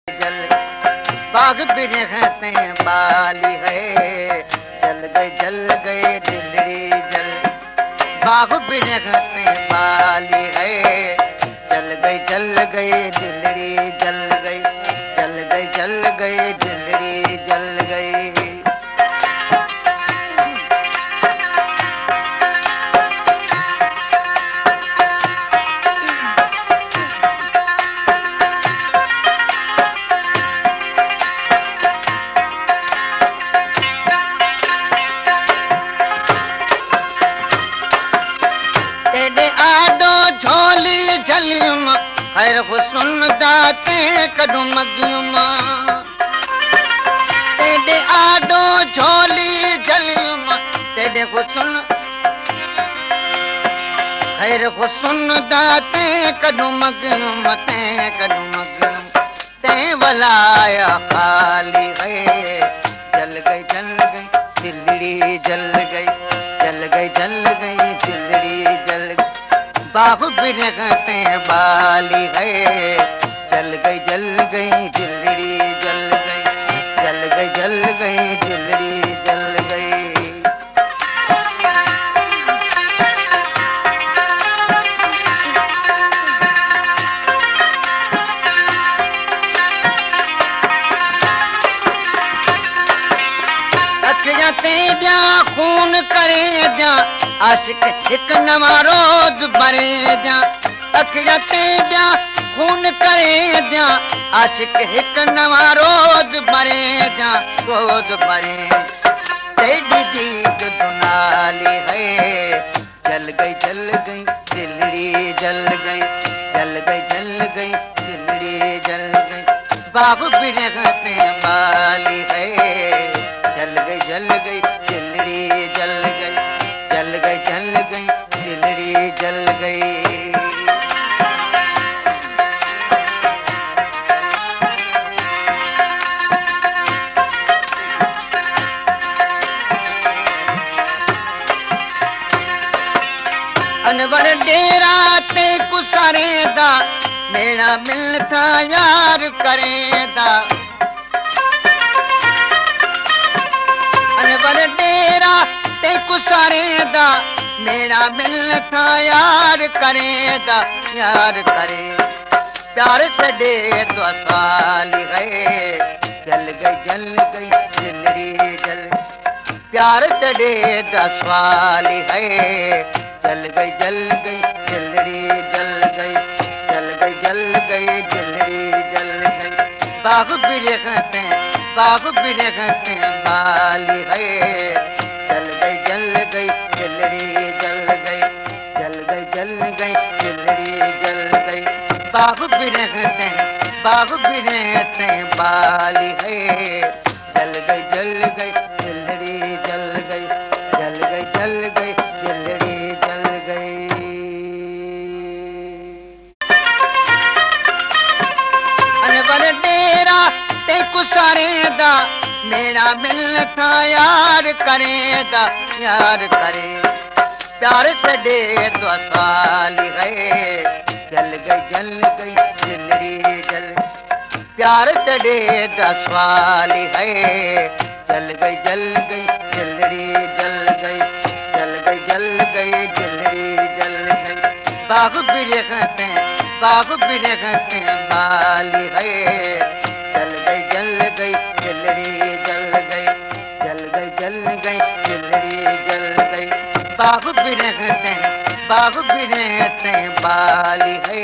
जल बाग भी रहते बाली है। जल गए दिलड़ी जल बाग भी रहते बाली है। जल गए दिलड़ी जल गई जल गए दिलड़ी जल गई। खैर हुस्न दाते कदू मगियुम तेरे आडो झोली जलियुम तेरे हुस्न खैर हुस्न दाते कदू मगियुम ते वलाया खाली है। जल गई दिलड़ी जल गई दिलड़ी जल गई। बाग भी रहते बाली है। जल गई दिलड़ी जल गई दिलड़ी जल गई। अखियां ते जा खून करे जा आशिक एक नवा रोज भरे जा। अखियां ते जा खून करे जा आशिक एक नवा रोज भरे जा रोज भरे। तेरी दीद दुनाली है। जल गई दिलड़ी जल गई दिलड़ी जल गई। बाग भी रहते बाली है। जल गई दिलड़ी जल गई दिलड़ी जल गई। अनवर डेरा ते कुसारे दा मेरा मिलता यार करेदा। अनवर डेरा ते कुसारे दा मेरा मिलता यार करेदा यार करे। प्यार से दे तो साली है। जल गई दिलड़ी जल प्यार से दे दसवाली है। जल गई दिलड़ी जल गई दिलड़ी जल गई। बाग भी रहते बाली है। जल गई दिलड़ी जल गई दिलड़ी जल गई। बाग भी रहते बाली है। जल गई दिलड़ी जल गई दिलड़ी जल गई। अनवर डेरा ते कुसारे दा मेरा मिलता यार करेदा यार करे। प्यार से दे तो साली है। जल गई दिलड़ी जल प्यार से दे दसवाली है। जल गई दिलड़ी जल गई दिलड़ी जल गई। बाग भी रहते बाली है। जल गई दिलड़ी जल गई दिलड़ी जल गई। बाग भी रहते बाली है।